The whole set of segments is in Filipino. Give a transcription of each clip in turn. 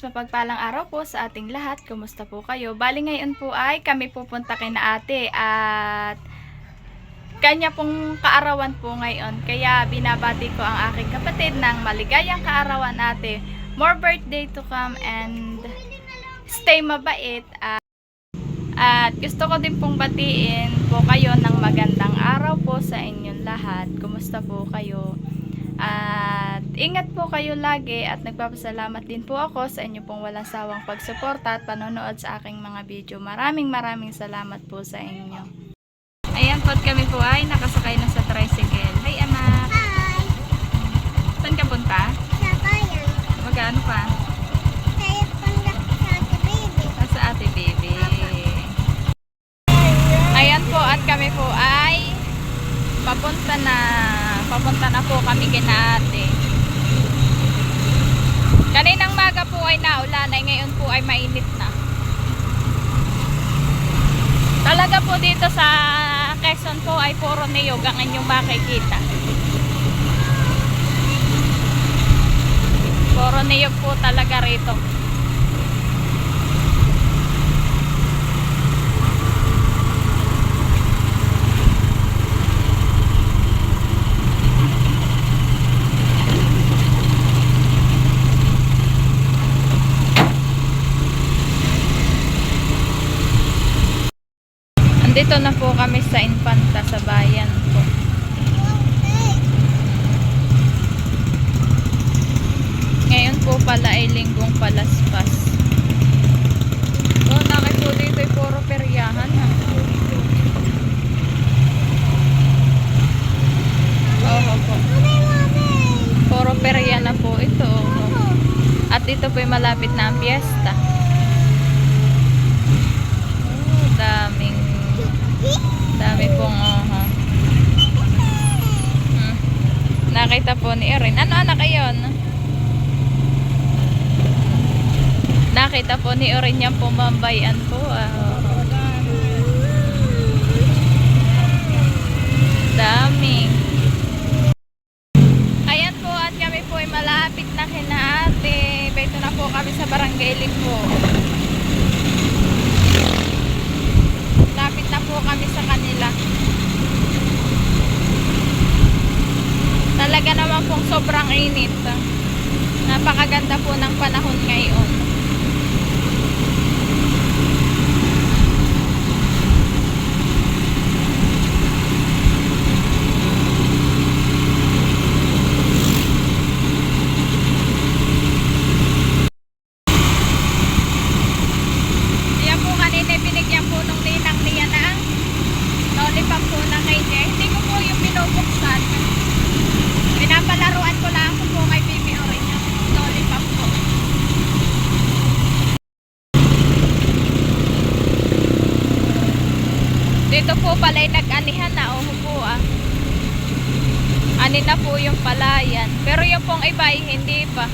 mapagpalang araw po sa ating lahat. Kumusta po kayo? Bali ngayon po ay kami pupunta kay na ate at kanya pong kaarawan po ngayon. Kaya binabati ko ang aking kapatid ng maligayang kaarawan ate. More birthday to come and stay mabait. At gusto ko din pong batiin po kayo ng magandang araw po sa inyong lahat. Kumusta po kayo? At ingat po kayo lagi at nagpapasalamat din po ako sa inyo pong walang sawang pagsuporta at panonood sa aking mga video. Maraming salamat po sa inyo. Ayan po at kami po ay nakasakay na sa tricycle. Hi anak! Hi! Saan ka punta? Sa bayan. Magano pa? Tayo punta sa Ate Baby. Sa ate baby. Ayan po at kami po ay papunta na po kami kina ate. Kaninang maga po ay naulan ay ngayon po ay mainit na. Talaga po dito sa Quezon po ay puro niyog ang inyong makikita. Puro niyog po talaga rito. Andito na po kami sa Infanta sa bayan po. Ngayon po pala ay linggong palaspas. So, nakay po dito ay puro peryahan ha. Oo po. Puro perya na po ito. At ito po ay malapit na ang piyesta. Oh, dami pong nakita po ni Erin. Ano anak ayon? Nakita po ni Erin yung pumambayan po. Dami. Ayan po at kami po ay malapit na kina ate. Ito na po kami sa Barangay Limbo. Lapit na po kami sa kanila. Talaga naman pong sobrang init. Napakaganda po ng panahon ngayon. Yan po kanina binigyan po nung ninang niya ng lollipop po na kay niya. Hindi ko po yung binubuksan. Pinapalaruan ko lang po kay Baby Orin yung lollipop po. Dito po pala'y nag-anihan na. Po ani na po yung palayan. Pero yung pong iba ay hindi pa.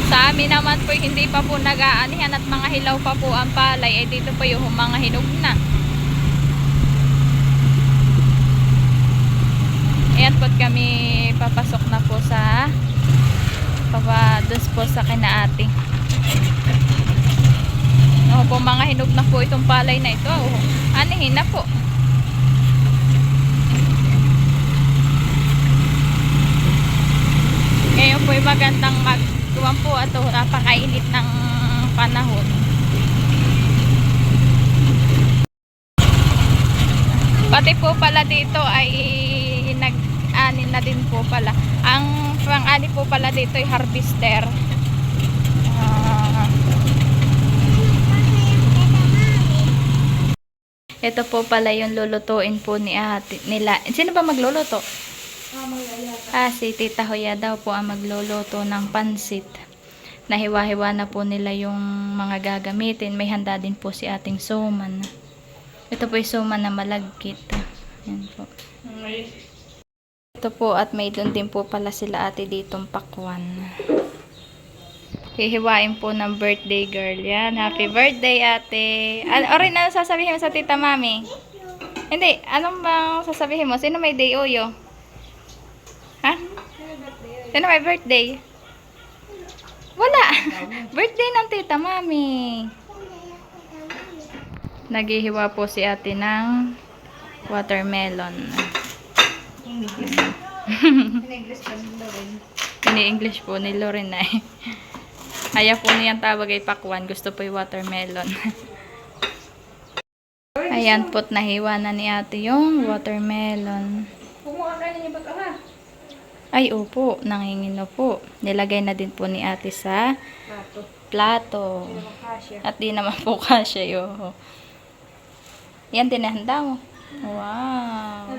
Sa amin naman po hindi pa po nag-aanihan at mga hilaw pa po ang palay. Dito po yung mga hinog na. Ayan po kami papasok na po sa papados po sa kinaati. Po mga hinog na po itong palay na ito. Anihin na po. Ngayon po ay magandang magtuwang po at napakainit ng panahon. Pati po pala dito ay nag-ani na din po pala. Ang pang-ani po pala dito ay harvester. Ito po pala yung lulutuin po ni ate nila. Sino ba magluluto? Si Tita Hoya daw po ang magluluto ng pansit. Nahiwa-hiwa na po nila yung mga gagamitin. May handa din po si ating suman. Ito po yung suman na malagkit. Yan po. Ito po at may doon din po pala sila ate ditong pakwan. Hihiwain po ng birthday girl. Yan. Happy birthday, ate. Orin, ano sasabihin mo sa tita mami? Hindi. Anong bang sasabihin mo? Sino may day oyo? Sino may birthday? Wala. Birthday ng tita, mami. Naghihiwa po si ate ng watermelon. Ini-English po ni Loren na eh. Ayaw po niyang tawag ay pakwan. Gusto po yung watermelon. Ayan po't nahiwa na ni ate yung watermelon. Ay, opo. Nangingino po. Nilagay na din po ni ate sa plato. At di naman po kasya yun. Yan, tinahanda mo. Wow.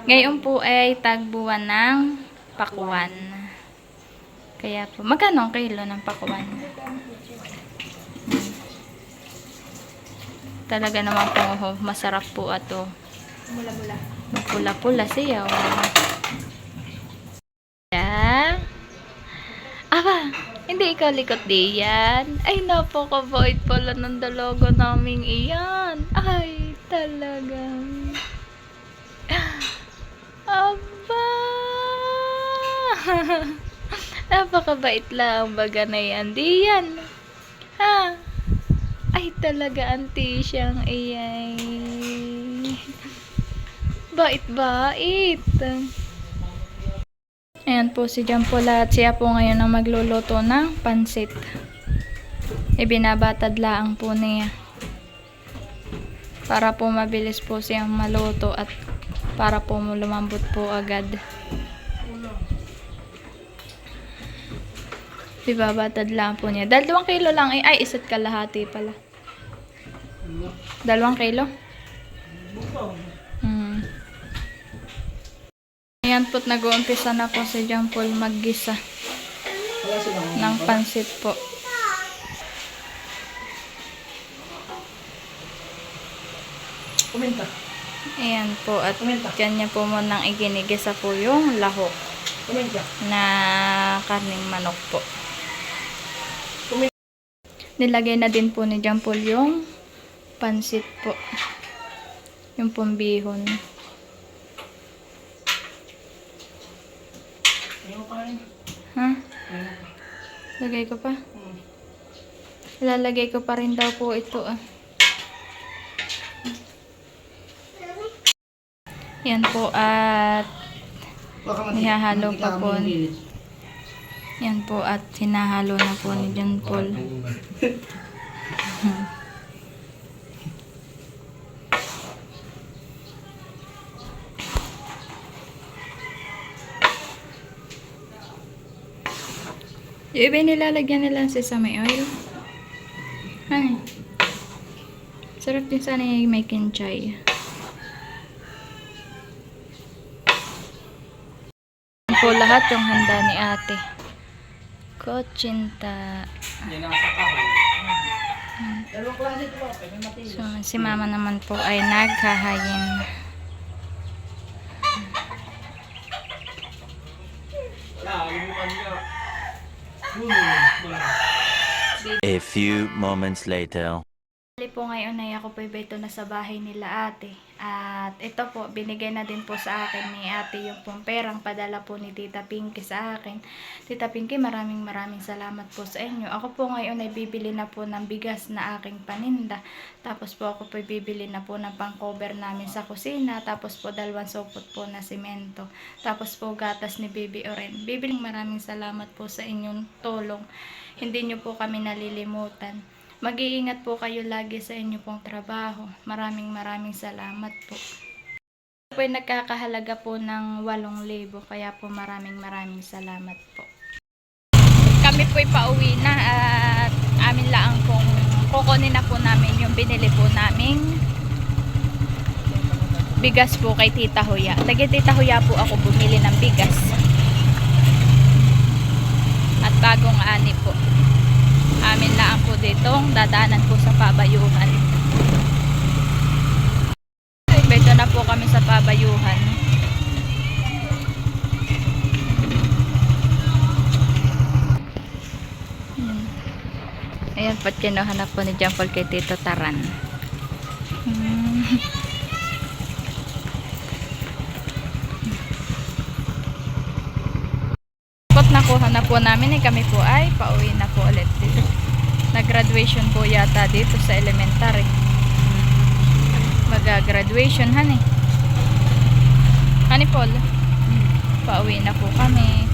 Ngayon po ay tagbuwan ng pakwan. Kaya po, magkano ang kilo ng pakwan? Talaga naman po, masarap po ato. Mula-mula. Pula-pula siya. Yeah. Aba, hindi ikaw likot diyan. Ay, napakabait pala ng dalaga naming iyan. Ay, talagang. Aba. Napakabait lang baga na yan. Diyan. Ha? Ay, talaga anti siyang iyay. Bait-bait. Ayan po si Jampol at siya po ngayon ang magluluto ng pansit. Ibinabatad laang po niya. Para po mabilis po siyang maluto at para po lumambot po agad. Ibabatad lang po niya. Dahil 2 kilo lang ay isa't kalahati pala. 2 kilo? Ayan po't nag-uumpisa na po si Jampol maggisa ng pansit po. Kumenta. Ayan po at dyan niya po munang iginigisa po yung lahok Kumenta. na karning manok po. Kumenta. Nilagay na din po ni Jampol yung pansit po. Yung pumbihon. Ayaw pa rin. Ha? Lagay ko pa? Ilalagay ko pa rin daw po ito ah. Yan po at ihahalo pa po. Yan po at hinahalo na po ni John Paul. Yung iba nilalagyan nila sa sesame oil. Ay. Sarap din sana yung may kinchay. Po lahat yung handa ni ate. Kotsinta. So, si mama naman po ay naghahayin. A few moments later. Bali po ngayon ay ako po ito na sa bahay nila ate. At ito po, binigay na din po sa akin ni ate yung pong perang padala po ni Tita Pinky sa akin. Tita Pinky, maraming salamat po sa inyo. Ako po ngayon ay bibili na po ng bigas na aking paninda. Tapos po ako po bibili na po ng pang-cover namin sa kusina. Tapos po 2 supot po na simento. Tapos po gatas ni Bibi Oren. Bibiling maraming salamat po sa inyong tulong. Hindi nyo po kami nalilimutan. Mag-iingat po kayo lagi sa inyo pong trabaho. Maraming salamat po. Po ay nagkakahalaga po ng 8,000 kaya po maraming salamat po. Kami po ay pauwi na at amin lang pong kukunin na po namin yung binili po naming bigas po kay Tita Huya. Lagi Tita Huya po ako bumili ng bigas. At bagong ani po. Amin lang po ditong dadaanan po sa Pabayuhan. Ito na po kami sa Pabayuhan. Ayan po, kinuhanap po ni Jampol kay Tito Taran. nakuha na po namin kami po ay pauwi na po ulit dito. Nag-graduation po yata dito sa elementary. Mag-graduation, honey. Honey Paul. Pauwi na po kami.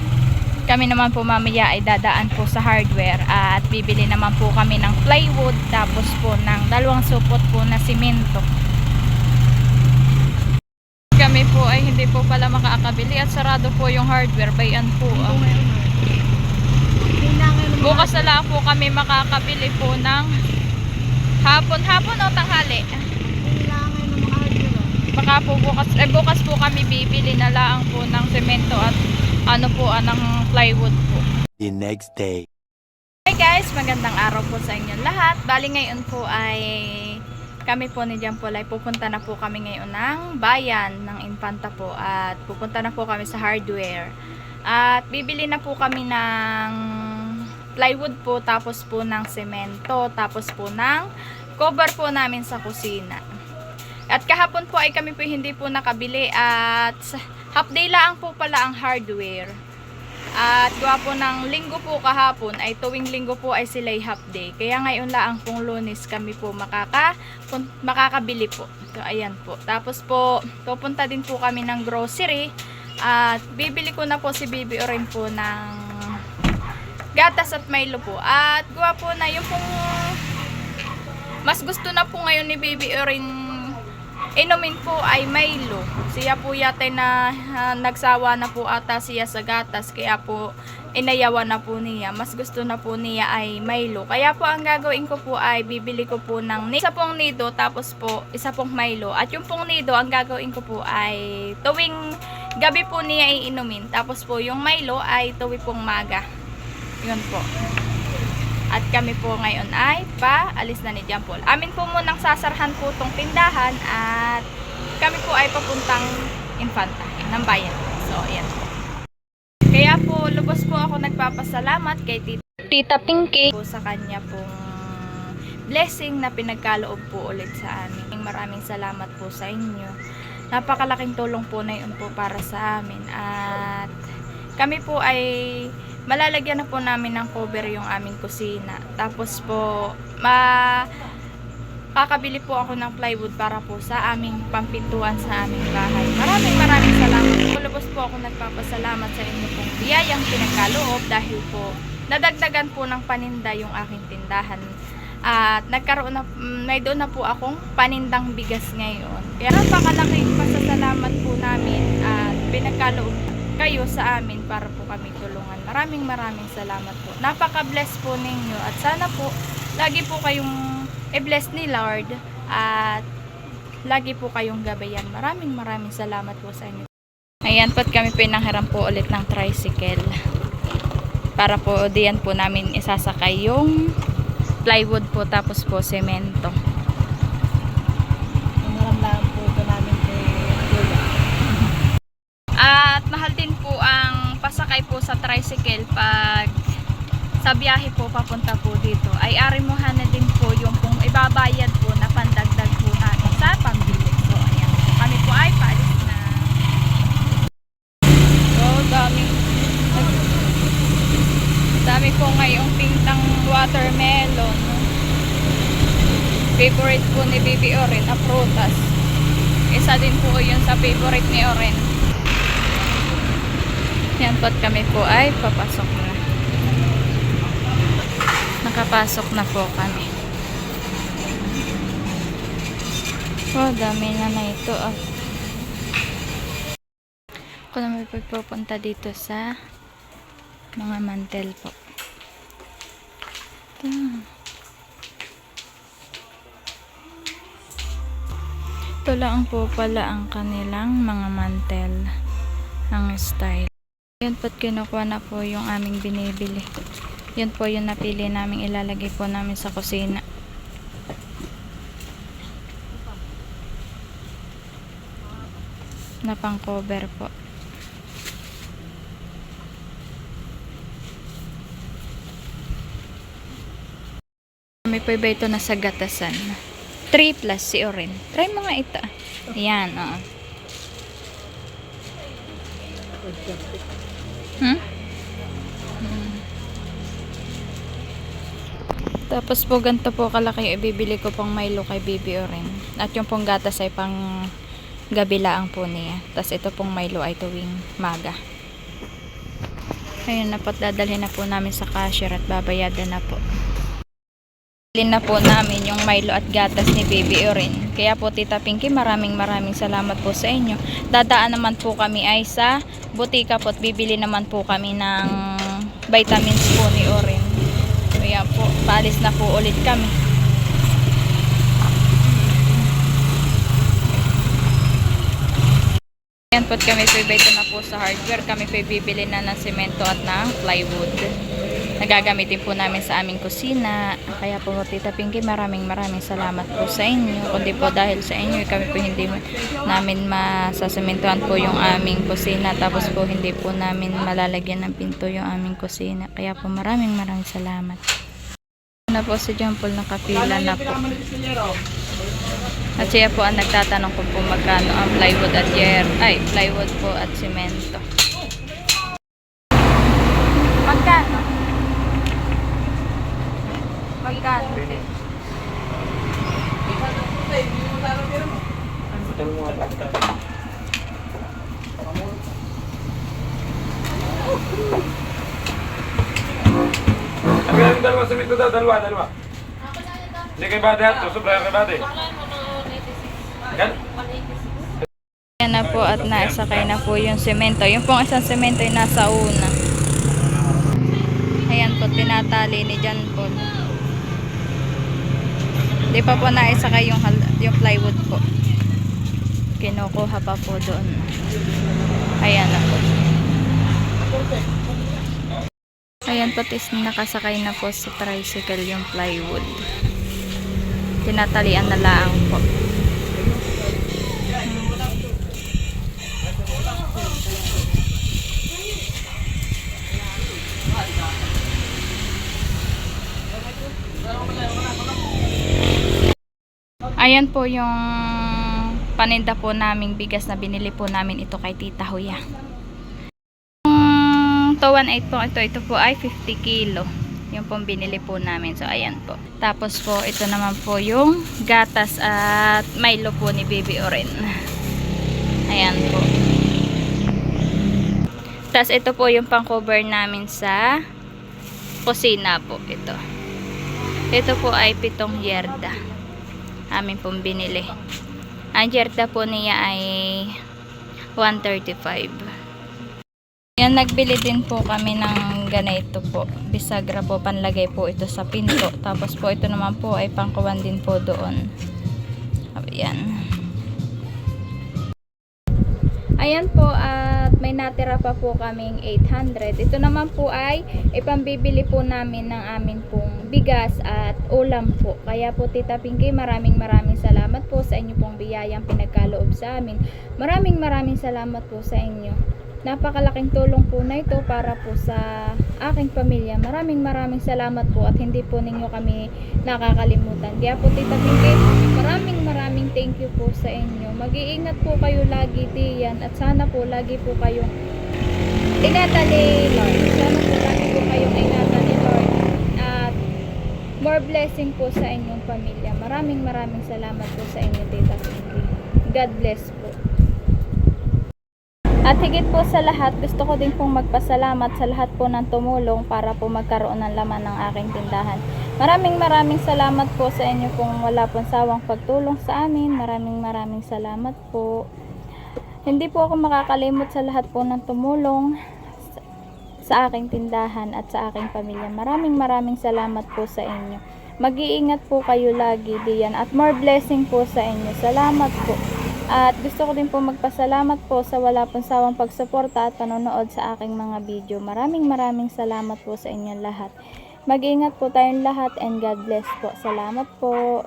Kami naman po mamaya ay dadaan po sa hardware at bibili naman po kami ng plywood tapos po ng 2 supot po na simento. Kami po ay hindi po pala makakabili at sarado po yung hardware. Bayan po. Bukas na lang po kami makakabili po ng hapon o tanghali. Baka po bukas po kami bibili na lang po ng semento at ng plywood po. The next day. Hey guys, magandang araw po sa inyo lahat. Bali ngayon po ay kami po ni Jampol ay pupunta na po kami ngayon ng bayan ng Infanta po at pupunta na po kami sa hardware. At bibili na po kami ng plywood po, tapos po ng semento, tapos po ng cover po namin sa kusina. At kahapon po ay kami po hindi po nakabili at half day lang po pala ang hardware. At gawa po ng linggo po kahapon ay tuwing linggo po ay sila'y half day. Kaya ngayon lang pong Lunes kami po makakabili po. So ayan po. Tapos po pupunta din po kami ng grocery at bibili ko na po si Bibi Oren po ng gatas at Milo po. At gawa po na yung pong mas gusto na po ngayon ni Bibi Oren inumin po ay Milo. Siya po yata na nagsawa na po ata siya sa gatas. Kaya po inayawan na po niya. Mas gusto na po niya ay Milo. Kaya po ang gagawin ko po ay bibili ko po ng isa pong nido. Tapos po isa pong Milo. At yung pong nido ang gagawin ko po ay tuwing gabi po niya iinumin. Tapos po yung Milo ay tuwing pong maga. Yun po. At kami po ngayon ay paalis na ni Jampol. Amin po munang sasarhan po tong tindahan at kami po ay papuntang Infanta ng bayan. So, ayan po. Kaya po, lubos po ako nagpapasalamat kay Tita Pinky po sa kanya pong blessing na pinagkaloob po ulit sa amin. Maraming salamat po sa inyo. Napakalaking tulong po na yun po para sa amin. At kami po ay malalagyan na po namin ng cover yung aming kusina. Tapos po, kakabili po ako ng plywood para po sa aming pampintuan sa aming bahay. Maraming salamat po. Lubos po ako nagpapasalamat sa inyo pong biyayang pinagkaloob dahil po nadagdagan po ng paninda yung aking tindahan. At nagkaroon na, may doon na po akong panindang bigas ngayon. Kaya napakalaking pasasalamat po namin at pinagkaloob kayo sa amin para po kami tulungan. Maraming salamat po. Napaka-bless po ninyo at sana po lagi po kayong i-bless ni Lord at lagi po kayong gabayan. Maraming salamat po sa inyo. Ayan po, kami pinanghiram po ulit ng tricycle para po diyan po namin isasakay yung plywood po tapos po semento. Naramdaman po ito namin kay Lola. At mahal din po ang pasakay po sa tricycle pag sa biyahe po papunta po dito. Ay arimuhan na din po yung pong ibabayad po na pandagdag po natin sa pambili. So ayan po. Kami po ay paalis na. So dami po ngayong pintang watermelon. Favorite po ni Bibi Oren, na prutas. Isa din po yun sa favorite ni Oren. Yan po, kami po ay papasok na. Nakapasok na po kami. Oh, dami na ito. Oh. Ako naman pupunta dito sa mga mantel po. Ito lang po pala ang kanilang mga mantel. Ang style. Yun po't kinukuha na po yung aming binibili. Yun po yung napili namin ilalagay po namin sa kusina. Na pang cover po. May po iba ito na sa gatasan. 3 plus si Oren. Try mo nga ito. Yan, Tapos po ganito po kalaki yung ibibili ko pang Milo kay Bibi Oren. At yung pong gatas ay pang gabi laang po niya. Tapos ito pong Milo ay tuwing maga. Ayun na po, dadalhin na po namin sa cashier at babayadan na po. Bilhin na po namin yung Milo at gatas ni Bibi Oren. Kaya po Tita Pinky, maraming salamat po sa inyo. Dadaan naman po kami ay sa butika po at bibili naman po kami ng vitamins po ni Oren. Kaya po, paalis na po ulit kami. Ayan po kami po dito na po sa hardware. Kami po bibili na ng semento at ng plywood. Nagagamitin po namin sa aming kusina. Kaya po Tita Pinky, maraming salamat po sa inyo. Kundi po dahil sa inyo, kami po hindi namin masasementohan po yung aming kusina. Tapos po hindi po namin malalagyan ng pinto yung aming kusina. Kaya po maraming salamat. Na po si John Paul, nakapila na po. At siya po ang nagtatanong kung po magkano ang plywood at plywood po at semento. Magkano? Magkano? Ang dalawa sa mito daw, dalawa. Hindi kay bade at sobra kay bade. Gan? Ayan na po at naisakay na po yung semento. Yung pong isang semento ay nasa una. Ayan po, tinatali ni John Paul. Hindi pa po naisakay yung plywood po. Kinukuha pa po doon. Ayan na po. Ayan po, nakasakay na po sa tricycle yung plywood. Tinatalian na lang po. Ayan po yung paninda po naming bigas na binili po namin ito kay Tita Huya. Yung 218 po ito po ay 50 kilo. Yung pong binili po namin. So ayan po. Tapos po ito naman po yung gatas at Milo po ni Bibi Oren. Ayan po. Tapos ito po yung pang cover namin sa kusina po ito. Ito po ay 7 yerda. Amin pong binili. Ang yerda po niya ay 135. Yan, nagbili din po kami ng ganito po. Bisagra po, panlagay po ito sa pinto. Tapos po ito naman po ay pangkuwan din po doon. Ayan. Ayan po, at may natira pa po kaming 800. Ito naman po ay ipambibili po namin ng amin pong bigas at ulam po. Kaya po Tita Pinky, maraming salamat po sa inyo pong biyayang pinagkaloob sa amin. Maraming salamat po sa inyo. Napakalaking tulong po na ito para po sa aking pamilya. Maraming salamat po at hindi po ninyo kami nakakalimutan. Kaya po Tita Pinky, maraming thank you po sa inyo. Mag-iingat po kayo lagi diyan at sana po lagi po kayong ingatan ni Lord. Sana po lagi po kayong ingatan ni Lord at more blessing po sa inyong pamilya. Maraming salamat po sa inyo Tita Pinky. God bless po. At higit po sa lahat, gusto ko din pong magpasalamat sa lahat po ng tumulong para po magkaroon ng laman ng aking tindahan. Maraming salamat po sa inyo pong wala pong sawang pagtulong sa amin. Maraming salamat po. Hindi po ako makakalimot sa lahat po ng tumulong sa aking tindahan at sa aking pamilya. Maraming salamat po sa inyo. Mag-iingat po kayo lagi diyan at more blessing po sa inyo. Salamat po. At gusto ko din po magpasalamat po sa wala pong sawang pagsuporta at panonood sa aking mga video. Maraming salamat po sa inyong lahat. Mag-ingat po tayong lahat and God bless po. Salamat po.